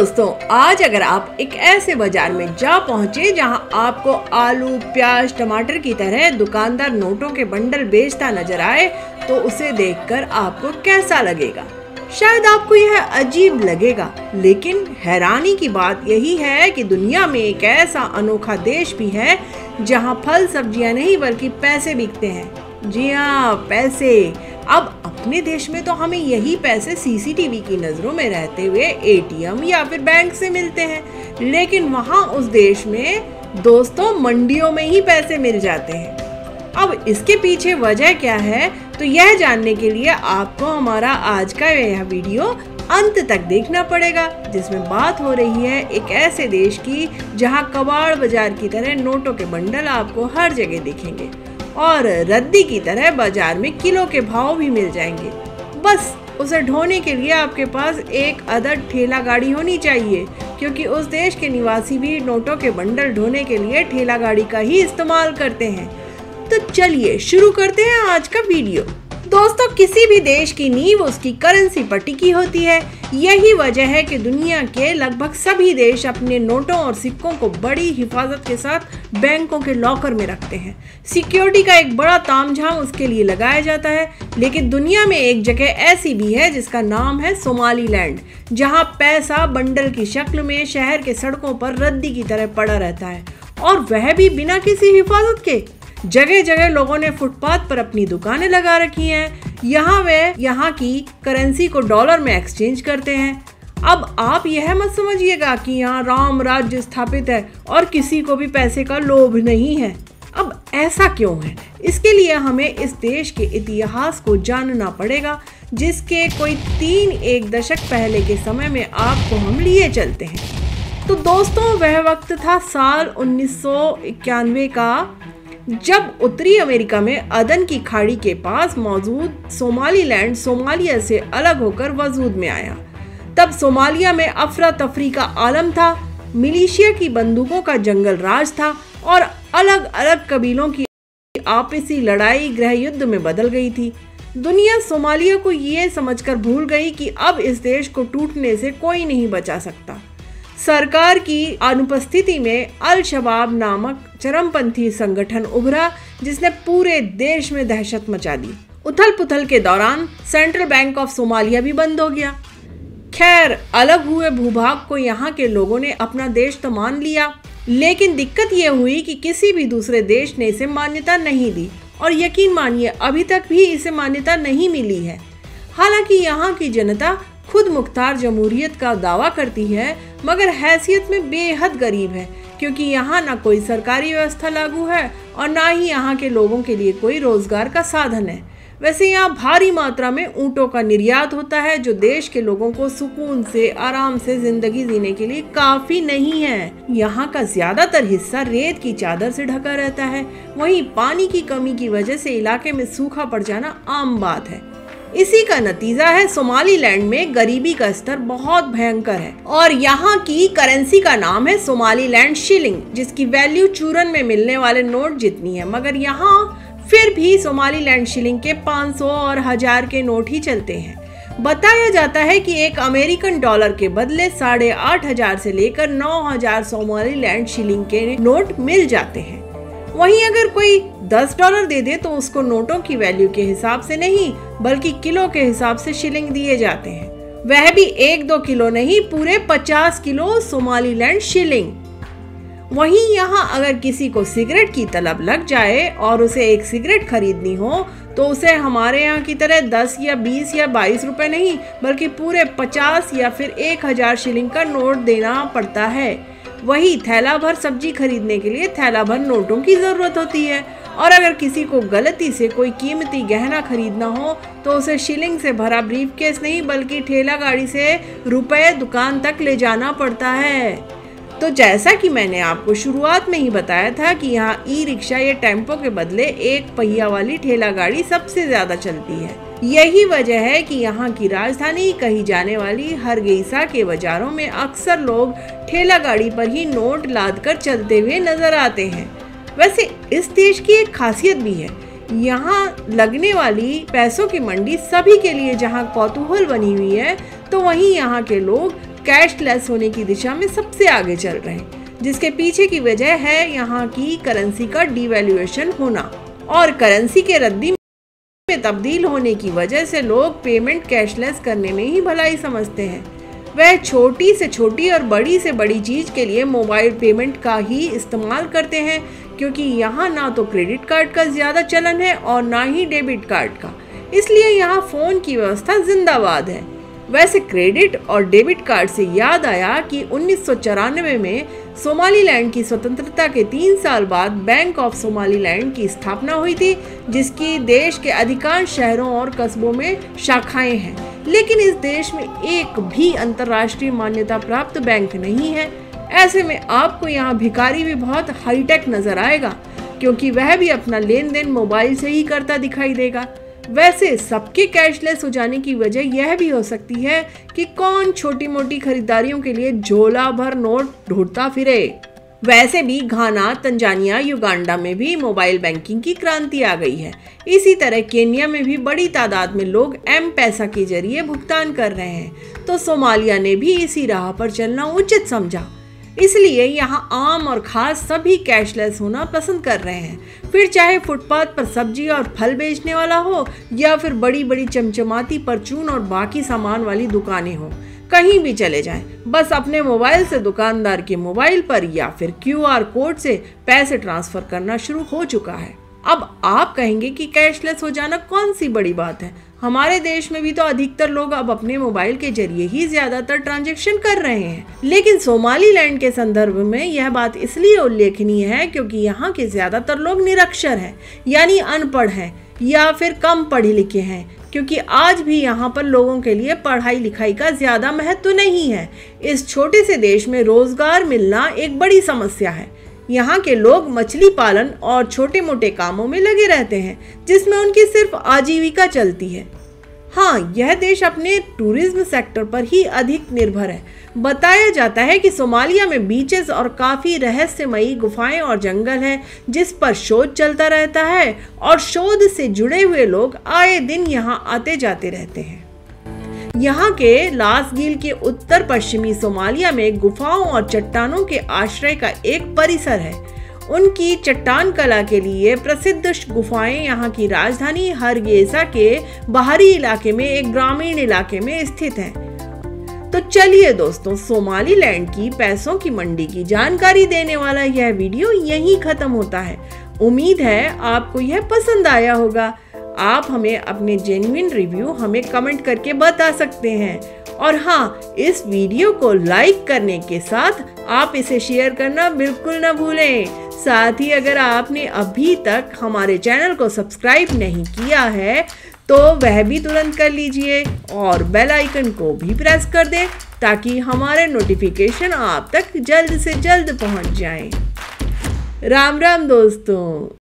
दोस्तों, आज अगर आप एक ऐसे बाजार में जा पहुंचे जहां आपको आलू, प्याज, टमाटर की तरह दुकानदार नोटों के बंडल बेचता नजर आए, तो उसे देखकर आपको कैसा लगेगा? शायद आपको यह अजीब लगेगा, लेकिन हैरानी की बात यही है कि दुनिया में एक ऐसा अनोखा देश भी है जहां फल सब्जियां नहीं बल्कि पैसे बिकते हैं। जी हाँ, पैसे। अब अपने देश में तो हमें यही पैसे सीसीटीवी की नजरों में रहते हुए एटीएम या फिर बैंक से मिलते हैं, लेकिन वहाँ उस देश में दोस्तों मंडियों में ही पैसे मिल जाते हैं। अब इसके पीछे वजह क्या है, तो यह जानने के लिए आपको हमारा आज का यह वीडियो अंत तक देखना पड़ेगा, जिसमें बात हो रही है एक ऐसे देश की जहां कबाड़ बाजार की तरह नोटों के बंडल आपको हर जगह दिखेंगे और रद्दी की तरह बाजार में किलो के भाव भी मिल जाएंगे। बस उसे ढोने के लिए आपके पास एक अदद ठेला गाड़ी होनी चाहिए, क्योंकि उस देश के निवासी भी नोटों के बंडल ढोने के लिए ठेला गाड़ी का ही इस्तेमाल करते हैं। तो चलिए शुरू करते हैं आज का वीडियो। दोस्तों, किसी भी देश की नींव उसकी करेंसी पर टिकी होती है। यही वजह है कि दुनिया के लगभग सभी देश अपने नोटों और सिक्कों को बड़ी हिफाजत के साथ बैंकों के लॉकर में रखते हैं। सिक्योरिटी का एक बड़ा तामझाम उसके लिए लगाया जाता है। लेकिन दुनिया में एक जगह ऐसी भी है जिसका नाम है सोमालीलैंड, जहां पैसा बंडल की शक्ल में शहर के सड़कों पर रद्दी की तरह पड़ा रहता है, और वह भी बिना किसी हिफाजत के। जगह जगह लोगों ने फुटपाथ पर अपनी दुकानें लगा रखी हैं। यहाँ वे यहाँ की करेंसी को डॉलर में एक्सचेंज करते हैं। अब आप यह मत समझिएगा कि यहाँ राम राज्य स्थापित है और किसी को भी पैसे का लोभ नहीं है। अब ऐसा क्यों है? इसके लिए हमें इस देश के इतिहास को जानना पड़ेगा, जिसके कोई 3-1 दशक पहले के समय में आपको हम लिए चलते हैं। तो दोस्तों, वह वक्त था साल 1991 का, जब उत्तरी अमेरिका में अदन की खाड़ी के पास मौजूद सोमालीलैंड सोमालिया से अलग होकर वजूद में आया। तब सोमालिया में अफरा तफरी का आलम था, मिलिशिया की बंदूकों का जंगल राज था और अलग अलग कबीलों की आपसी लड़ाई गृह युद्ध में बदल गई थी। दुनिया सोमालिया को ये समझकर भूल गई कि अब इस देश को टूटने से कोई नहीं बचा सकता। सरकार की अनुपस्थिति में अल शबाब नामक चरमपंथी संगठन उभरा, जिसने पूरे देश में दहशत मचा दी। उथल पुथल के दौरान सेंट्रल बैंक ऑफ सोमालिया भी बंद हो गया। खैर, अलग हुए भूभाग को यहाँ के लोगों ने अपना देश तो मान लिया, लेकिन दिक्कत ये हुई कि किसी भी दूसरे देश ने इसे मान्यता नहीं दी, और यकीन मानिए अभी तक भी इसे मान्यता नहीं मिली है। हालांकि यहाँ की जनता खुद मुख्तार जमहूरियत का दावा करती है, मगर हैसियत में बेहद गरीब है, क्योंकि यहाँ ना कोई सरकारी व्यवस्था लागू है और ना ही यहाँ के लोगों के लिए कोई रोजगार का साधन है। वैसे यहाँ भारी मात्रा में ऊँटों का निर्यात होता है, जो देश के लोगों को सुकून से आराम से जिंदगी जीने के लिए काफी नहीं है। यहाँ का ज्यादातर हिस्सा रेत की चादर से ढका रहता है। वहीं पानी की कमी की वजह से इलाके में सूखा पड़ जाना आम बात है। इसी का नतीजा है सोमालीलैंड में गरीबी का स्तर बहुत भयंकर है, और यहाँ की करेंसी का नाम है सोमालीलैंड शिलिंग, जिसकी वैल्यू चूरन में मिलने वाले नोट जितनी है। मगर यहाँ फिर भी सोमालीलैंड शिलिंग के 500 और 1000 के नोट ही चलते हैं। बताया जाता है कि एक अमेरिकन डॉलर के बदले 8500 से लेकर 9000 सोमालीलैंड शिलिंग के नोट मिल जाते हैं। वहीं अगर कोई $10 दे दे तो उसको नोटों की वैल्यू के हिसाब से नहीं, बल्कि किलो के हिसाब से शिलिंग दिए जाते हैं। वह भी 1-2 किलो नहीं, पूरे 50 किलो सोमालीलैंड शिलिंग। वहीं यहाँ अगर किसी को सिगरेट की तलब लग जाए और उसे एक सिगरेट खरीदनी हो, तो उसे हमारे यहाँ की तरह 10 या 20 या 22 रुपए नहीं, बल्कि पूरे 50 या फिर 1000 शिलिंग का नोट देना पड़ता है। वही थैला भर सब्जी खरीदने के लिए थैला भर नोटों की जरूरत होती है। और अगर किसी को गलती से कोई कीमती गहना खरीदना हो, तो उसे शिलिंग से भरा ब्रीफकेस नहीं, बल्कि ठेला गाड़ी से रुपए दुकान तक ले जाना पड़ता है। तो जैसा कि मैंने आपको शुरुआत में ही बताया था कि यहाँ ई रिक्शा या टेम्पो के बदले एक पहिया वाली ठेला गाड़ी सबसे ज्यादा चलती है। यही वजह है कि यहाँ की राजधानी कही जाने वाली हरगेसा के बाजारों में अक्सर लोग ठेला गाड़ी पर ही नोट लाद कर चलते हुए नजर आते हैं। वैसे इस देश की एक खासियत भी है, यहाँ लगने वाली पैसों की मंडी सभी के लिए जहाँ कौतूहल बनी हुई है, तो वहीं यहाँ के लोग कैशलेस होने की दिशा में सबसे आगे चल रहे हैं, जिसके पीछे की वजह है यहाँ की करेंसी का डिवैल्यूएशन होना और करेंसी के रद्दी में तब्दील होने की वजह से लोग पेमेंट कैशलेस करने में ही भलाई समझते हैं। वह छोटी से छोटी और बड़ी से बड़ी चीज़ के लिए मोबाइल पेमेंट का ही इस्तेमाल करते हैं, क्योंकि यहाँ ना तो क्रेडिट कार्ड का ज़्यादा चलन है और ना ही डेबिट कार्ड का, इसलिए यहाँ फ़ोन की व्यवस्था जिंदाबाद है। वैसे क्रेडिट और डेबिट कार्ड से याद आया कि 1994 में सोमालीलैंड की स्वतंत्रता के 3 साल बाद बैंक ऑफ सोमालीलैंड की स्थापना हुई थी, जिसकी देश के अधिकांश शहरों और कस्बों में शाखाएं हैं। लेकिन इस देश में एक भी अंतर्राष्ट्रीय मान्यता प्राप्त बैंक नहीं है। ऐसे में आपको यहाँ भिखारी भी बहुत हाईटेक नजर आएगा, क्योंकि वह भी अपना लेन देन मोबाइल से ही करता दिखाई देगा। वैसे सबके कैशलेस हो जाने की वजह यह भी हो सकती है कि कौन छोटी मोटी खरीदारियों के लिए झोला भर नोट ढूंढता फिरे। वैसे भी घाना, तंजानिया, युगांडा में भी मोबाइल बैंकिंग की क्रांति आ गई है। इसी तरह केन्या में भी बड़ी तादाद में लोग M-पैसा के जरिए भुगतान कर रहे हैं, तो सोमालिया ने भी इसी राह पर चलना उचित समझा। इसलिए यहाँ आम और खास सभी कैशलेस होना पसंद कर रहे हैं, फिर चाहे फुटपाथ पर सब्जी और फल बेचने वाला हो या फिर बड़ी बड़ी चमचमाती परचून और बाकी सामान वाली दुकानें हो। कहीं भी चले जाएं, बस अपने मोबाइल से दुकानदार के मोबाइल पर या फिर QR कोड से पैसे ट्रांसफर करना शुरू हो चुका है। अब आप कहेंगे कि कैशलेस हो जाना कौन सी बड़ी बात है, हमारे देश में भी तो अधिकतर लोग अब अपने मोबाइल के जरिए ही ज्यादातर ट्रांजैक्शन कर रहे हैं। लेकिन सोमालीलैंड के संदर्भ में यह बात इसलिए उल्लेखनीय है क्योंकि यहाँ के ज्यादातर लोग निरक्षर हैं, यानी अनपढ़ हैं या फिर कम पढ़े लिखे हैं, क्योंकि आज भी यहाँ पर लोगों के लिए पढ़ाई लिखाई का ज्यादा महत्व नहीं है। इस छोटे से देश में रोजगार मिलना एक बड़ी समस्या है। यहाँ के लोग मछली पालन और छोटे मोटे कामों में लगे रहते हैं, जिसमें उनकी सिर्फ आजीविका चलती है। हाँ, यह देश अपने टूरिज्म सेक्टर पर ही अधिक निर्भर है। बताया जाता है कि सोमालिया में बीचेस और काफी रहस्यमयी गुफाएं और जंगल हैं, जिस पर शोध चलता रहता है और शोध से जुड़े हुए लोग आए दिन यहाँ आते जाते रहते हैं। यहाँ के लासगील के उत्तर पश्चिमी सोमालिया में गुफाओं और चट्टानों के आश्रय का एक परिसर है। उनकी चट्टान कला के लिए प्रसिद्ध गुफाएं यहाँ की राजधानी हरगेसा के बाहरी इलाके में एक ग्रामीण इलाके में स्थित हैं। तो चलिए दोस्तों, सोमालीलैंड की पैसों की मंडी की जानकारी देने वाला यह वीडियो यहीं खत्म होता है। उम्मीद है आपको यह पसंद आया होगा। आप हमें अपने जेन्युइन रिव्यू हमें कमेंट करके बता सकते हैं, और हाँ, इस वीडियो को लाइक करने के साथ आप इसे शेयर करना बिल्कुल ना भूलें। साथ ही अगर आपने अभी तक हमारे चैनल को सब्सक्राइब नहीं किया है तो वह भी तुरंत कर लीजिए और बेल आइकन को भी प्रेस कर दें, ताकि हमारे नोटिफिकेशन आप तक जल्द से जल्द पहुंच जाएं। राम राम दोस्तों।